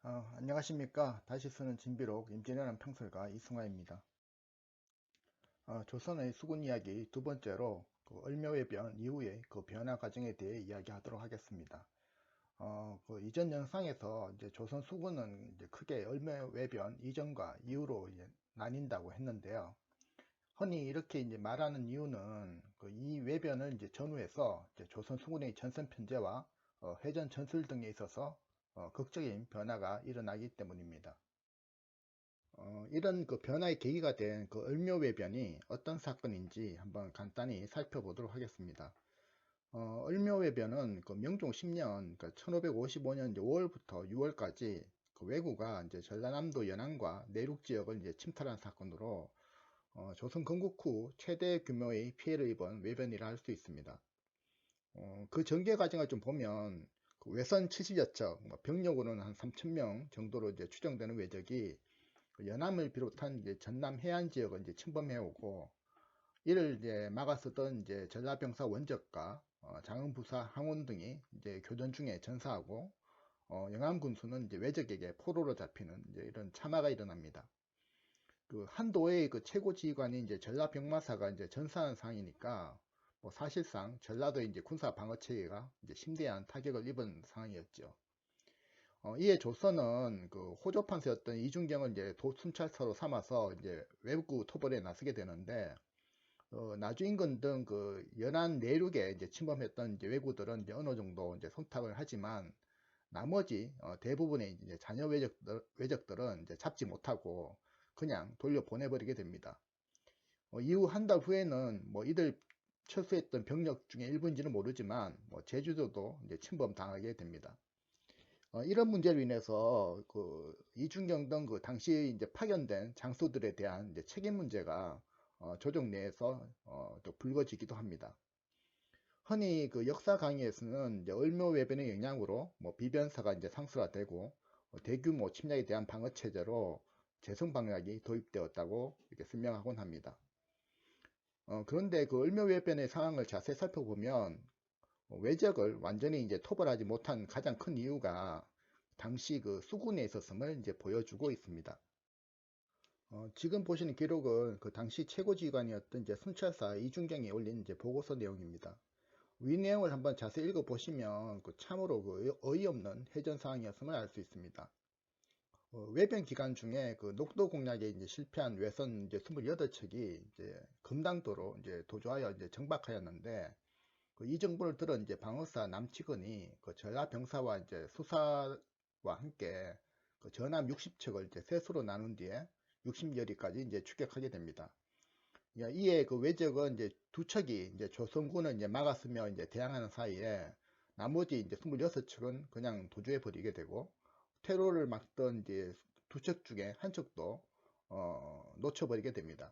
안녕하십니까. 다시 쓰는 진비록 임진왜란 평설가 이승화입니다. 조선의 수군 이야기 두 번째로 을묘해변 이후의 그 변화 과정에 대해 이야기하도록 하겠습니다. 이전 영상에서 이제 조선 수군은 이제 크게 을묘해변 이전과 이후로 이제 나뉜다고 했는데요. 흔히 이렇게 이제 말하는 이유는 이 외변을 이제 전후해서 이제 조선 수군의 전선 편제와 해전 전술 등에 있어서 극적인 변화가 일어나기 때문입니다. 이런 그 변화의 계기가 된 그 을묘외변이 어떤 사건인지 한번 간단히 살펴보도록 하겠습니다. 을묘외변은 그 명종 10년, 그 1555년 5월부터 6월까지 그 왜구가 이제 전라남도 연안과 내륙 지역을 이제 침탈한 사건으로 조선 건국 후 최대 규모의 피해를 입은 외변이라 할 수 있습니다. 그 전개 과정을 좀 보면 그 외선 70여 척, 병력으로는 한 3,000명 정도로 이제 추정되는 왜적이 연암을 비롯한 이제 전남 해안 지역을 이제 침범해오고 이를 이제 막았었던 이제 전라병사 원적과 장흥부사 항원 등이 이제 교전 중에 전사하고 영암 군수는 이제 왜적에게 포로로 잡히는 이제 이런 참화가 일어납니다. 그 한도의 그 최고 지휘관이 이제 전라병마사가 이제 전사한 상황이니까 뭐 사실상 전라도의 이제 군사 방어 체계가 이제 심대한 타격을 입은 상황이었죠. 이에 조선은 그 호조판서였던 이중경을 이제 도순찰서로 삼아서 이제 외부 토벌에 나서게 되는데, 나주인근 등 그 연안 내륙에 이제 침범했던 이제 왜구들은 이제 어느 정도 이제 손탁을 하지만 나머지 대부분의 이제 잔여 왜적들은 이제 잡지 못하고 그냥 돌려 보내버리게 됩니다. 이후 한 달 후에는 뭐 이들 철수했던 병력 중에 일부인지는 모르지만 뭐 제주도도 이제 침범 당하게 됩니다. 이런 문제로 인해서 그 이중경 등 그 당시 이제 파견된 장수들에 대한 이제 책임 문제가 조정 내에서 또 불거지기도 합니다. 흔히 그 역사 강의에서는 이제 을묘외변의 영향으로 뭐 비변사가 이제 상술화되고 대규모 침략에 대한 방어 체제로 재성 방역이 도입되었다고 이렇게 설명하곤 합니다. 그런데 그 을묘외변의 상황을 자세히 살펴보면 왜적을 완전히 이제 토벌하지 못한 가장 큰 이유가 당시 그 수군에 있었음을 이제 보여주고 있습니다. 지금 보시는 기록은 그 당시 최고지휘관이었던 이제 순찰사 이중경이 올린 이제 보고서 내용입니다. 위 내용을 한번 자세히 읽어보시면 그 참으로 그 어이없는 해전 상황이었음을 알 수 있습니다. 외변 기간 중에 그 녹도 공략에 이제 실패한 외선 이제 28척이 이제 금당도로 이제 도주하여 이제 정박하였는데 이 정보를 들은 이제 방어사 남치근이 그 전라 병사와 이제 수사와 함께 그 전함 60척을 이제 셋으로 나눈 뒤에 60여리까지 이제 추격하게 됩니다. 이에 그 왜적은 이제 두 척이 이제 조선군을 이제 막았으며 이제 대항하는 사이에 나머지 이제 26척은 그냥 도주해 버리게 되고 테러를 막던 이제 두 척 중에 한 척도 놓쳐버리게 됩니다.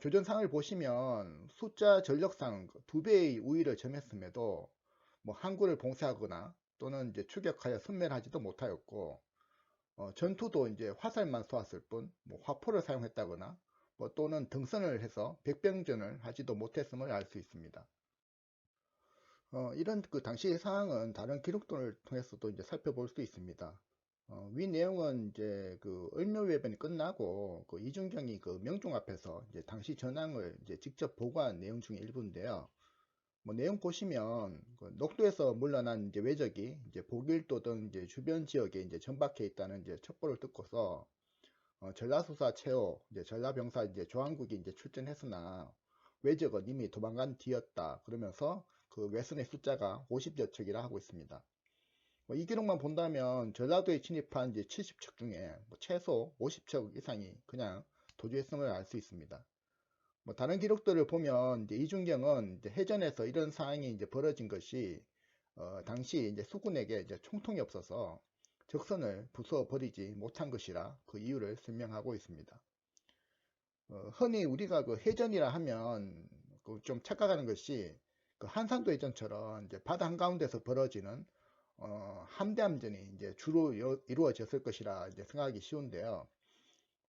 교전상을 보시면 숫자 전력상 두 배의 우위를 점했음에도 뭐 항구를 봉쇄하거나 또는 이제 추격하여 섬멸하지도 못하였고 전투도 이제 화살만 쏘았을 뿐 뭐 화포를 사용했다거나 뭐 또는 등선을 해서 백병전을 하지도 못했음을 알 수 있습니다. 이런 그 당시의 상황은 다른 기록들을 통해서도 이제 살펴볼 수 있습니다. 위 내용은 이제 그 을묘외변이 끝나고 그 이중경이 그 명종 앞에서 이제 당시 전황을 이제 직접 보고한 내용 중에 일부인데요. 뭐 내용 보시면 그 녹도에서 물러난 이제 왜적이 이제 보길도 등 이제 주변 지역에 이제 정박해 있다는 이제 첩보를 듣고서 전라수사 최호, 이제 전라병사 이제 조항국이 이제 출전했으나 왜적은 이미 도망간 뒤였다. 그러면서 그 외선의 숫자가 50여 척이라 하고 있습니다. 이 기록만 본다면 전라도에 진입한 이제 70척 중에 뭐 최소 50척 이상이 그냥 도주했음을 알 수 있습니다. 뭐 다른 기록들을 보면 이제 이중경은 이제 해전에서 이런 상황이 이제 벌어진 것이 당시 이제 수군에게 이제 총통이 없어서 적선을 부숴 버리지 못한 것이라 그 이유를 설명하고 있습니다. 흔히 우리가 그 해전이라 하면 그좀 착각하는 것이 그 한산도 해전처럼 이제 바다 한가운데서 벌어지는 함대함전이 이제 주로 이루어졌을 것이라 이제 생각하기 쉬운데요.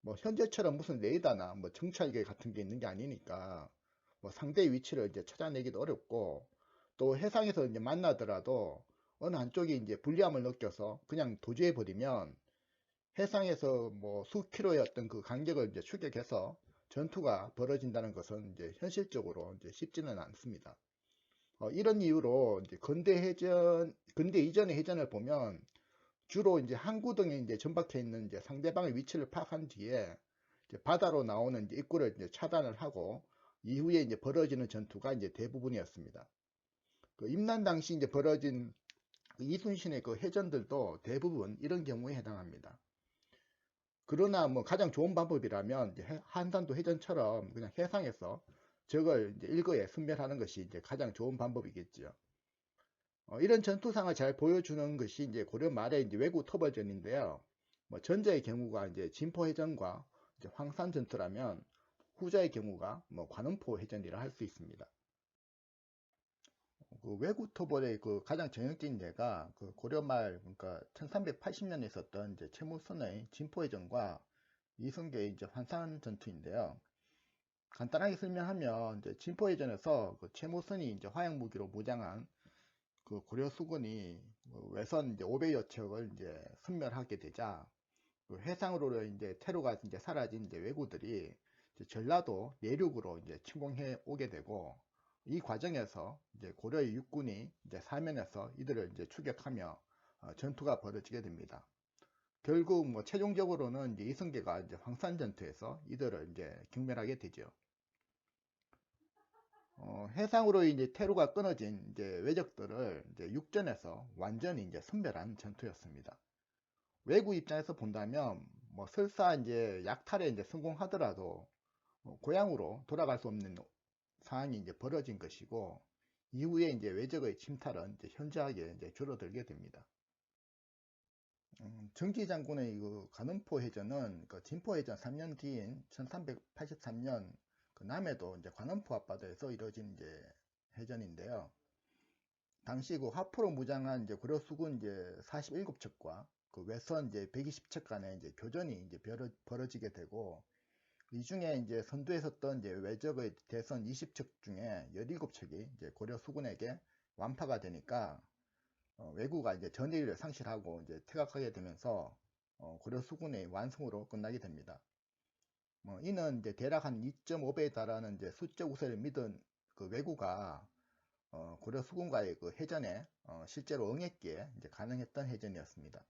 뭐 현재처럼 무슨 레이더나 뭐 정찰기 같은 게 있는 게 아니니까 뭐 상대의 위치를 이제 찾아내기도 어렵고 또 해상에서 이제 만나더라도 어느 한쪽이 이제 불리함을 느껴서 그냥 도주해 버리면 해상에서 뭐 수킬로의 어떤 그 간격을 이제 추격해서 전투가 벌어진다는 것은 이제 현실적으로 이제 쉽지는 않습니다. 이런 이유로 이제 근대 이전의 해전을 보면 주로 이제 항구 등에 이제 전박해 있는 이제 상대방의 위치를 파악한 뒤에 이제 바다로 나오는 이제 입구를 이제 차단을 하고 이후에 이제 벌어지는 전투가 이제 대부분이었습니다. 그 임난 당시 이제 벌어진 이순신의 그 해전들도 대부분 이런 경우에 해당합니다. 그러나 뭐 가장 좋은 방법이라면 이제 한산도 해전처럼 그냥 해상에서 적을 이제 일거에 순멸하는 것이 이제 가장 좋은 방법이겠지요. 이런 전투상을 잘 보여주는 것이 이제 고려 말의 이제 외구 토벌전인데요. 뭐 전자의 경우가 이제 진포해전과 이제 황산전투라면 후자의 경우가 뭐 관음포 해전이라 할 수 있습니다. 그 외구 토벌의 그 가장 전형적인 예가 그 고려 말 그러니까 1380년에 있었던 이제 최무선의 진포해전과 이승계의 이제 환산전투인데요. 간단하게 설명하면 이제 진포해전에서 그 최무선이 이제 화약 무기로 무장한 그 고려 수군이 외선 이제 500여 척을 이제 섬멸하게 되자 그 해상으로 이제 퇴로가 이제 사라진 이제 왜구들이 이제 전라도 내륙으로 이제 침공해 오게 되고 이 과정에서 이제 고려의 육군이 이제 사면에서 이들을 이제 추격하며 전투가 벌어지게 됩니다. 결국 뭐 최종적으로는 이제 이승계가 이제 황산 전투에서 이들을 이제 경멸하게 되죠. 해상으로 이제 퇴로가 끊어진 이제 왜적들을 이제 육전에서 완전히 이제 섬멸한 전투였습니다. 외국 입장에서 본다면 뭐 설사 이제 약탈에 이제 성공하더라도 고향으로 돌아갈 수 없는 상황이 이제 벌어진 것이고 이후에 이제 외적의 침탈은 이제 현저하게 이제 줄어들게 됩니다. 정기 장군의 그 간음포 해전은 그 진포 해전 3년 뒤인 1383년 그 남해도 이제 관음포 앞바다에서 이루어진 이제 해전인데요. 당시 그 화포로 무장한 이제 고려 수군 이제 47척과 그 외선 이제 120척 간의 이제 교전이 이제 벌어지게 되고 이 중에 이제 선두에 섰던 이제 외적의 대선 20척 중에 17척이 이제 고려 수군에게 완파가 되니까 왜구가 이제 전의를 상실하고 이제 퇴각하게 되면서 고려 수군의 완승으로 끝나게 됩니다. 이는 이제 대략 한 2.5배에 달하는 이제 수적 우세를 믿은 그 왜구가 고려 수군과의 그 해전에 실제로 응했기에 이제 가능했던 해전이었습니다.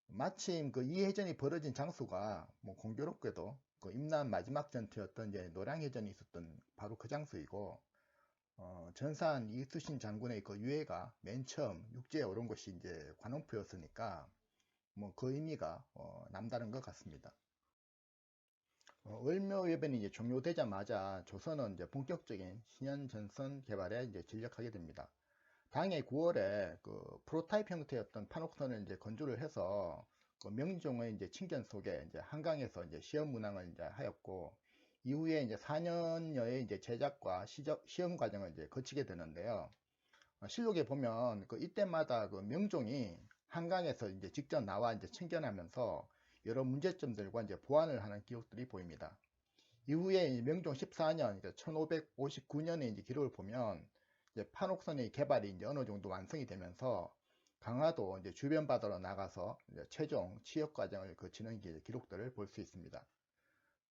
마침 그 이 해전이 벌어진 장소가 뭐 공교롭게도 그 임난 마지막 전투였던 이제 노량해전이 있었던 바로 그 장소이고 전산 이수신 장군의 그 유해가 맨 처음 육지에 오른 곳이 이제 관음포였으니까 뭐 그 의미가 남다른 것 같습니다. 을묘해변이 이제 종료되자마자 조선은 이제 본격적인 신현전선 개발에 이제 진력하게 됩니다. 당해 9월에 그 프로타입 형태였던 판옥선을 이제 건조를 해서 그 명종의 이제 친견 속에 이제 한강에서 이제 시험 문항을 이제 하였고 이후에 이제 4년여의 이제 제작과 시험 과정을 이제 거치게 되는데요. 실록에 보면 그 이때마다 그 명종이 한강에서 이제 직접 나와 이제 친견하면서 여러 문제점들과 이제 보완을 하는 기록들이 보입니다. 이후에 명종 14년, 1559년의 이제 기록을 보면 이제 판옥선의 개발이 이제 어느 정도 완성이 되면서 강화도 이제 주변 바다로 나가서 이제 최종 취역 과정을 거치는 기록들을 볼 수 있습니다.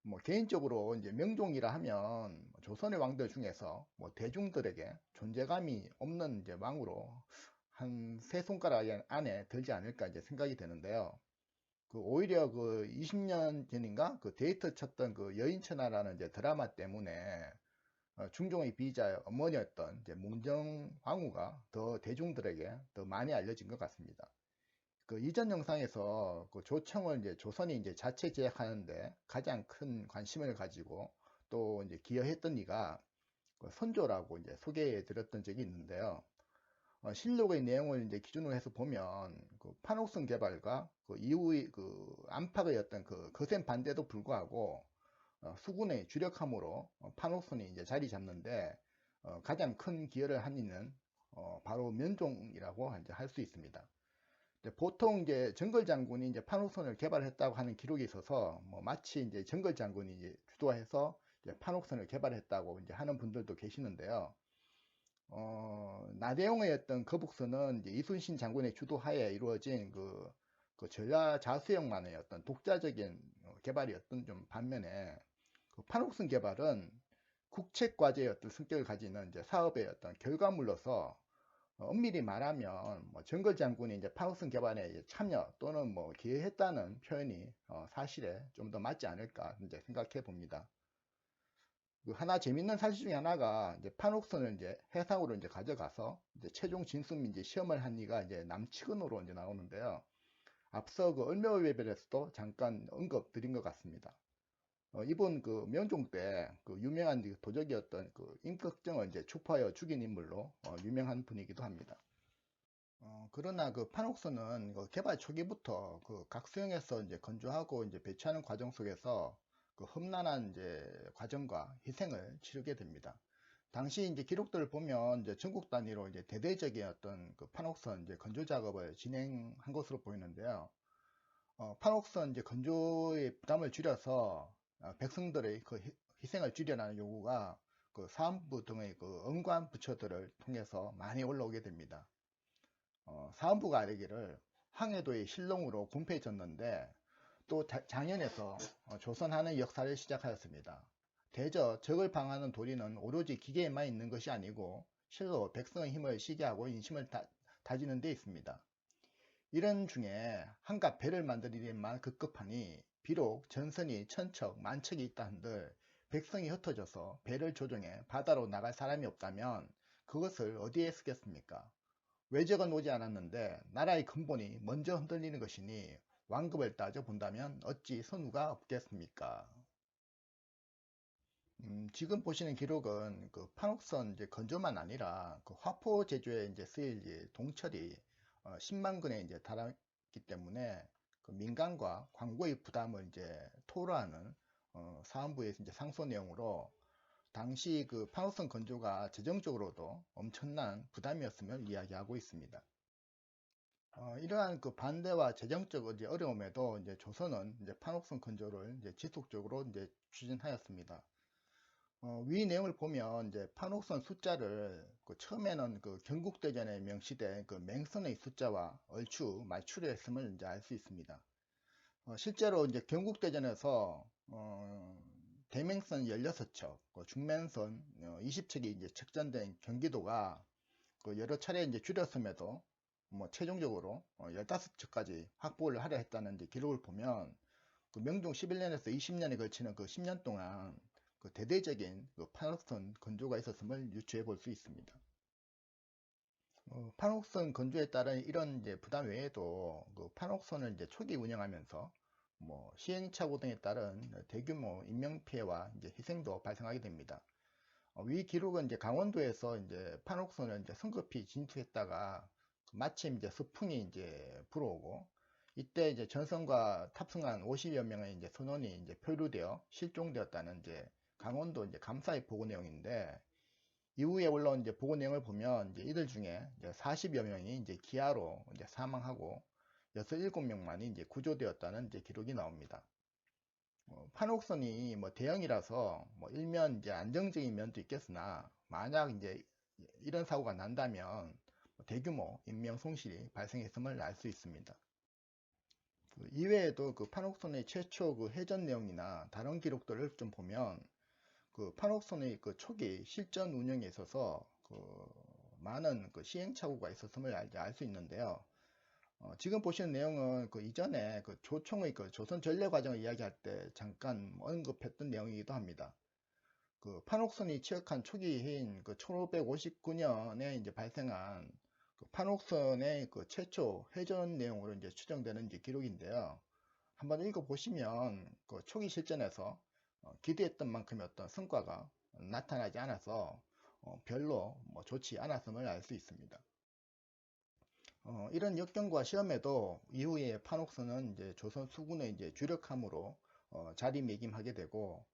뭐 개인적으로 이제 명종이라 하면 조선의 왕들 중에서 뭐 대중들에게 존재감이 없는 이제 왕으로 한 세 손가락 안에 들지 않을까 이제 생각이 되는데요. 그 오히려 그 20년 전인가 그 데이트 쳤던 그 여인천하라는 이제 드라마 때문에 중종의 비자의 어머니였던 이제 문정 황후가 더 대중들에게 더 많이 알려진 것 같습니다. 그 이전 영상에서 그 조청을 이제 조선이 이제 자체 제약하는데 가장 큰 관심을 가지고 또 이제 기여했던 이가 그 선조라고 이제 소개해 드렸던 적이 있는데요. 실록의 내용을 이제 기준으로 해서 보면 그 판옥선 개발과 그 이후의 그 안팎의 어떤 그 거센 반대도 불구하고 수군의 주력함으로 판옥선이 이제 자리 잡는데 가장 큰 기여를 한 이는 바로 면종이라고 이제 할 수 있습니다. 보통 이제 정걸 장군이 이제 판옥선을 개발했다고 하는 기록이 있어서 뭐 마치 이제 정걸 장군이 이제 주도해서 이제 판옥선을 개발했다고 이제 하는 분들도 계시는데요. 나대용의 어떤 거북선은 이제 이순신 장군의 주도하에 이루어진 그 전라 자수형만의 어떤 독자적인 개발이었던 좀 반면에 그 판옥선 개발은 국책과제의 어떤 성격을 가지는 이제 사업의 어떤 결과물로서 엄밀히 말하면 뭐 정걸 장군이 이제 판옥선 개발에 이제 참여 또는 뭐 기여했다는 표현이 사실에 좀 더 맞지 않을까 이제 생각해 봅니다. 그 하나 재밌는 사실 중에 하나가 이제 판옥선을 이제 해상으로 이제 가져가서 이제 최종 진수민 이제 시험을 한 이가 이제 남측은으로 이제 나오는데요. 앞서 그 을묘외별에서도 잠깐 언급 드린 것 같습니다. 이번 그 명종 때 그 유명한 도적이었던 그 임꺽정을 이제 추파하여 죽인 인물로 유명한 분이기도 합니다. 그러나 그 판옥선은 그 개발 초기부터 그 각수형에서 이제 건조하고 이제 배치하는 과정 속에서 그 험난한 이제 과정과 희생을 치르게 됩니다. 당시 이제 기록들을 보면 이제 전국 단위로 이제 대대적인 어떤 그 판옥선 이제 건조 작업을 진행한 것으로 보이는데요. 판옥선 이제 건조의 부담을 줄여서 백성들의 그 희생을 줄여라는 요구가 그 사안부 등의 그 은관 부처들을 통해서 많이 올라오게 됩니다. 사안부가 아래기를 항해도의 실롱으로 군패해졌는데 또 장현에서 조선하는 역사를 시작하였습니다. 대저 적을 방하는 도리는 오로지 기계에만 있는 것이 아니고 실로 백성의 힘을 시기하고 인심을 다지는 데 있습니다. 이런 중에 한갓 배를 만들이기만 급급하니 비록 전선이 천척 만척이 있다 한들 백성이 흩어져서 배를 조종해 바다로 나갈 사람이 없다면 그것을 어디에 쓰겠습니까? 외적은 오지 않았는데 나라의 근본이 먼저 흔들리는 것이니 완급을 따져 본다면 어찌 선우가 없겠습니까? 지금 보시는 기록은 그 판옥선 이제 건조만 아니라 그 화포 제조에 이제 쓰일 동철이 10만 근에 이제 달하기 때문에 그 민간과 광고의 부담을 이제 토로하는 사안부에서 이제 상소 내용으로 당시 그 판옥선 건조가 재정적으로도 엄청난 부담이었음을 이야기하고 있습니다. 이러한 그 반대와 재정적 어려움에도 이제 조선은 이제 판옥선 건조를 이제 지속적으로 이제 추진하였습니다. 위 내용을 보면 이제 판옥선 숫자를 그 처음에는 그 경국대전에 명시된 그 맹선의 숫자와 얼추 맞추려했음을 이제 알 수 있습니다. 실제로 이제 경국대전에서 대맹선 16척, 중맹선 20척이 이제 책전된 경기도가 그 여러 차례 이제 줄였음에도 뭐 최종적으로 15척까지 확보를 하려 했다는 이제 기록을 보면 그 명종 11년에서 20년에 걸치는 그 10년 동안 그 대대적인 그 판옥선 건조가 있었음을 유추해 볼 수 있습니다. 판옥선 건조에 따른 이런 이제 부담 외에도 그 판옥선을 이제 초기 운영하면서 뭐 시행착오 등에 따른 대규모 인명피해와 이제 희생도 발생하게 됩니다. 위 기록은 이제 강원도에서 이제 판옥선을 이제 성급히 진투했다가 마침 이제 서풍이 이제 불어오고 이때 이제 전선과 탑승한 50여 명의 이제 선원이 이제 표류되어 실종되었다는 이제 강원도 이제 감사의 보고 내용인데 이후에 올라온 이제 보고 내용을 보면 이제 이들 중에 이제 40여 명이 이제 기아로 이제 사망하고 6, 7명만이 이제 구조되었다는 이제 기록이 나옵니다. 판옥선이 뭐 대형이라서 뭐 일면 이제 안정적인 면도 있겠으나 만약 이제 이런 사고가 난다면 대규모 인명 손실이 발생했음을 알 수 있습니다. 이외에도 그 판옥선의 최초 그 해전 내용이나 다른 기록들을 좀 보면 그 판옥선의 그 초기 실전 운영에 있어서 그 많은 그 시행착오가 있었음을 알 수 있는데요. 지금 보시는 내용은 그 이전에 그 조총의 그 조선 전래 과정을 이야기할 때 잠깐 언급했던 내용이기도 합니다. 그 판옥선이 취역한 초기인 그 1559년에 이제 발생한 그 판옥선의 그 최초 해전 내용으로 이제 추정되는 이제 기록인데요. 한번 읽어보시면 그 초기 실전에서 기대했던 만큼의 어떤 성과가 나타나지 않아서 별로 뭐 좋지 않았음을 알 수 있습니다. 이런 역경과 시험에도 이후에 판옥선은 이제 조선 수군의 이제 주력함으로 자리매김하게 되고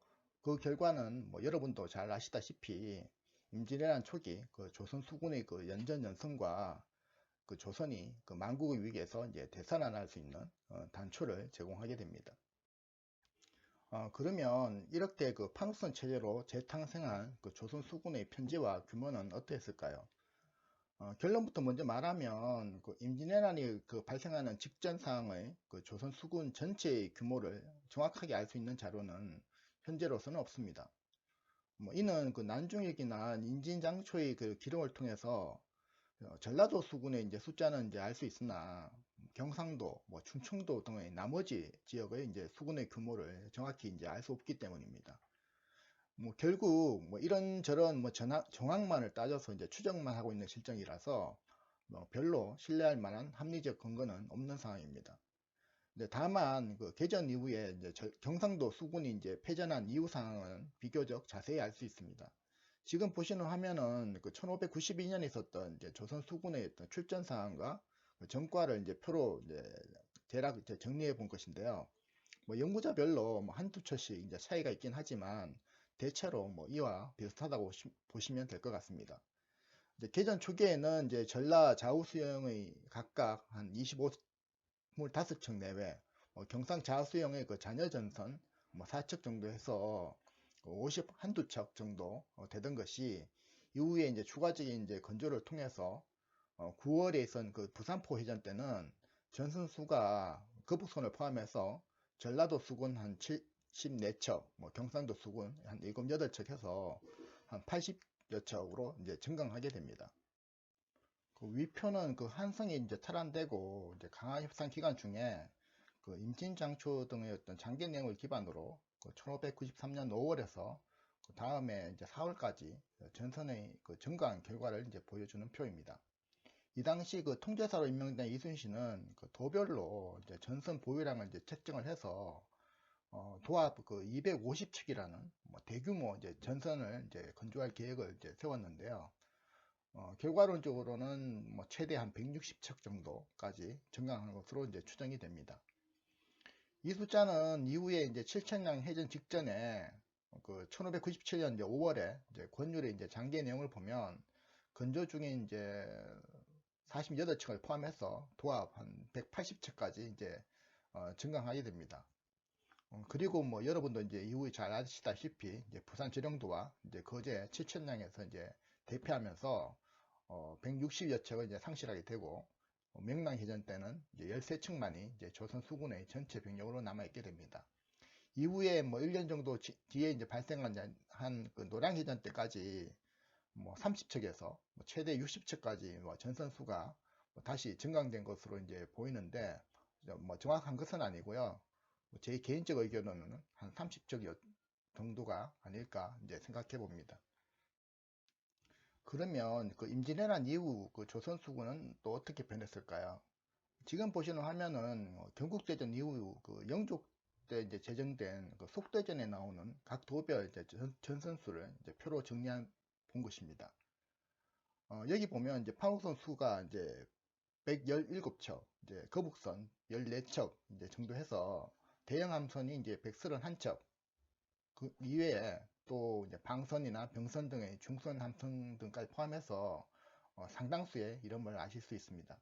그 결과는 뭐 여러분도 잘 아시다시피 임진왜란 초기 그 조선 수군의 그 연전연승과 그 조선이 그 만국의 위기에서 이제 되살아날 수 있는 단초를 제공하게 됩니다. 그러면 이렇게 그 판옥선 체제로 재탄생한 그 조선 수군의 편제와 규모는 어떠했을까요? 결론부터 먼저 말하면 그 임진왜란이 그 발생하는 직전 상황의 그 조선 수군 전체의 규모를 정확하게 알 수 있는 자료는 현재로서는 없습니다. 이는 그 난중일기나 인진장초의 그 기록을 통해서 전라도 수군의 이제 숫자는 이제 알 수 있으나 경상도, 충청도 등의 나머지 지역의 이제 수군의 규모를 정확히 이제 알 수 없기 때문입니다. 결국 이런저런 정황만을 따져서 이제 추정만 하고 있는 실정이라서 별로 신뢰할 만한 합리적 근거는 없는 상황입니다. 다만 그 개전 이후에 이제 경상도 수군이 이제 패전한 이후 상황은 비교적 자세히 알 수 있습니다. 지금 보시는 화면은 그 1592년에 있었던 이제 조선 수군의 어떤 출전 상황과 그 전과를 이제 표로 이제 대략 이제 정리해 본 것인데요. 연구자별로 한두 처씩 이제 차이가 있긴 하지만 대체로 이와 비슷하다고 보시면 될 것 같습니다. 이제 개전 초기에는 이제 전라 좌우 수영의 각각 한 25척 내외, 경상 좌우 수영의 그 잔여 전선 4척 정도 해서 50 한두 척 정도 되던 것이 이후에 이제 추가적인 이제 건조를 통해서 9월에 있은 그 부산포 해전 때는 전선 수가 거북선을 포함해서 전라도 수군 한 74척, 경상도 수군 한 7, 8척 해서 한 80여 척으로 이제 증강하게 됩니다. 그 위표는 그 한성이 이제 탈환되고 이제 강화 협상 기간 중에 그 임진장초 등의 어떤 장계 내용을 기반으로 그 1593년 5월에서 그 다음에 이제 4월까지 전선의 그 증강 결과를 이제 보여주는 표입니다. 이 당시 그 통제사로 임명된 이순신은 그 도별로 이제 전선 보유량을 이제 책정을 해서 도합 그 250척이라는 대규모 이제 전선을 이제 건조할 계획을 이제 세웠는데요. 결과론적으로는 최대 한 160척 정도까지 증강한 것으로 이제 추정이 됩니다. 이 숫자는 이후에 이제 7천량 해전 직전에 그 1597년 이제 5월에 이제 권율의 이제 장계 내용을 보면 건조 중에 이제 48척을 포함해서 도합 한 180척까지 이제 증강하게 됩니다. 그리고 여러분도 이제 이후에 잘 아시다시피 이제 부산 지령도와 이제 거제 7천량에서 이제 대피하면서 160여 척을 이제 상실하게 되고 명랑해전 때는 이제 13척만이 이제 조선 수군의 전체 병력으로 남아있게 됩니다. 이후에 1년 정도 뒤에 이제 발생한 한그 노량해전 때까지 30척에서 최대 60척까지 전선수가 다시 증강된 것으로 이제 보이는데 정확한 것은 아니고요. 제 개인적 의견으로는 한 30척 정도가 아닐까 이제 생각해 봅니다. 그러면 그 임진왜란 이후 그 조선수군은 또 어떻게 변했을까요? 지금 보시는 화면은 경국대전 이후 그 영족 때 이제 제정된 그 속대전에 나오는 각 도별 이제 전선수를 이제 표로 정리한 본 것입니다. 여기 보면 이제 판호선 수가 이제 117척, 이제 거북선 14척 이제 정도 해서 대형 함선이 이제 131척, 그 이외에 또 이제 방선이나 병선 등의 중선 함선 등까지 포함해서 상당수의 이름을 아실 수 있습니다.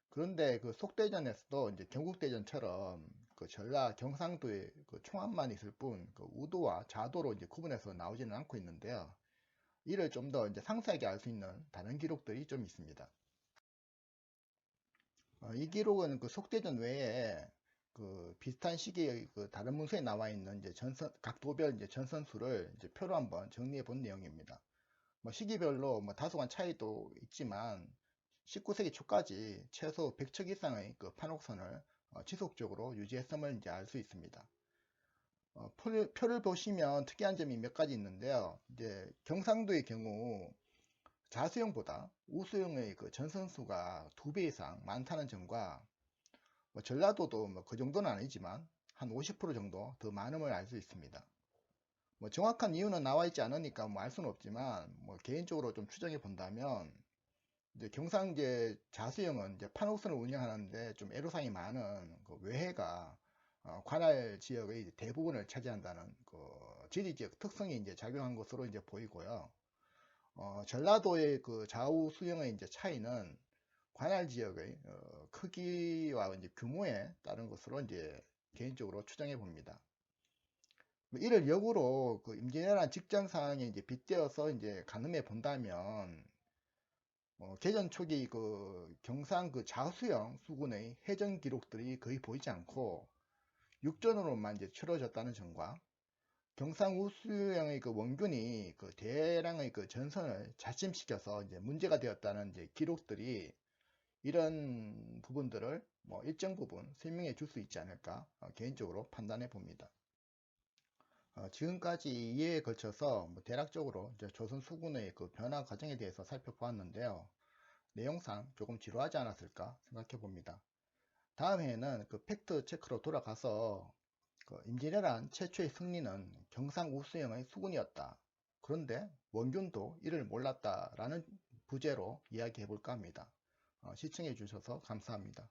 그런데 그 속대전에서도 이제 경국대전처럼 그 전라 경상도에 그 총합만 있을 뿐 그 우도와 좌도로 이제 구분해서 나오지는 않고 있는데요. 이를 좀 더 이제 상세하게 알 수 있는 다른 기록들이 좀 있습니다. 이 기록은 그 속대전 외에 그 비슷한 시기에 그 다른 문서에 나와 있는 이제 각 도별 이제 전선수를 이제 표로 한번 정리해 본 내용입니다. 시기별로 다소간 차이도 있지만 19세기 초까지 최소 100척 이상의 그 판옥선을 지속적으로 유지했음을 이제 알 수 있습니다. 표를 보시면 특이한 점이 몇 가지 있는데요. 이제 경상도의 경우 자수형보다 우수형의 그 전선수가 2배 이상 많다는 점과 전라도도 그 정도는 아니지만 한 50% 정도 더 많음을 알 수 있습니다. 정확한 이유는 나와 있지 않으니까 알 수는 없지만 개인적으로 좀 추정해 본다면 이제 경상제 자수형은 이제 판옥선을 운영하는데 좀 애로사항이 많은 그 외해가 관할 지역의 대부분을 차지한다는 그 지리적 특성이 이제 작용한 것으로 이제 보이고요. 전라도의 그 좌우 수형의 이제 차이는 관할 지역의 크기와 이제 규모에 따른 것으로 이제 개인적으로 추정해 봅니다. 이를 역으로 그 임진왜란 직전 상황에 이제 빗대어서 이제 가늠해 본다면, 개전 초기 그 경상 그 자수영 수군의 해전 기록들이 거의 보이지 않고 육전으로만 이제 치러졌다는 점과, 경상 우수영의 그 원균이 그 대량의 그 전선을 자침시켜서 이제 문제가 되었다는 이제 기록들이, 이런 부분들을 일정 부분 설명해 줄 수 있지 않을까 개인적으로 판단해 봅니다. 지금까지 이해에 걸쳐서 대략적으로 이제 조선 수군의 그 변화 과정에 대해서 살펴보았는데요. 내용상 조금 지루하지 않았을까 생각해 봅니다. 다음 회에는 그 팩트 체크로 돌아가서 그 임진왜란 최초의 승리는 경상 우수영의 수군이었다. 그런데 원균도 이를 몰랐다라는 부제로 이야기해 볼까 합니다. 시청해 주셔서 감사합니다.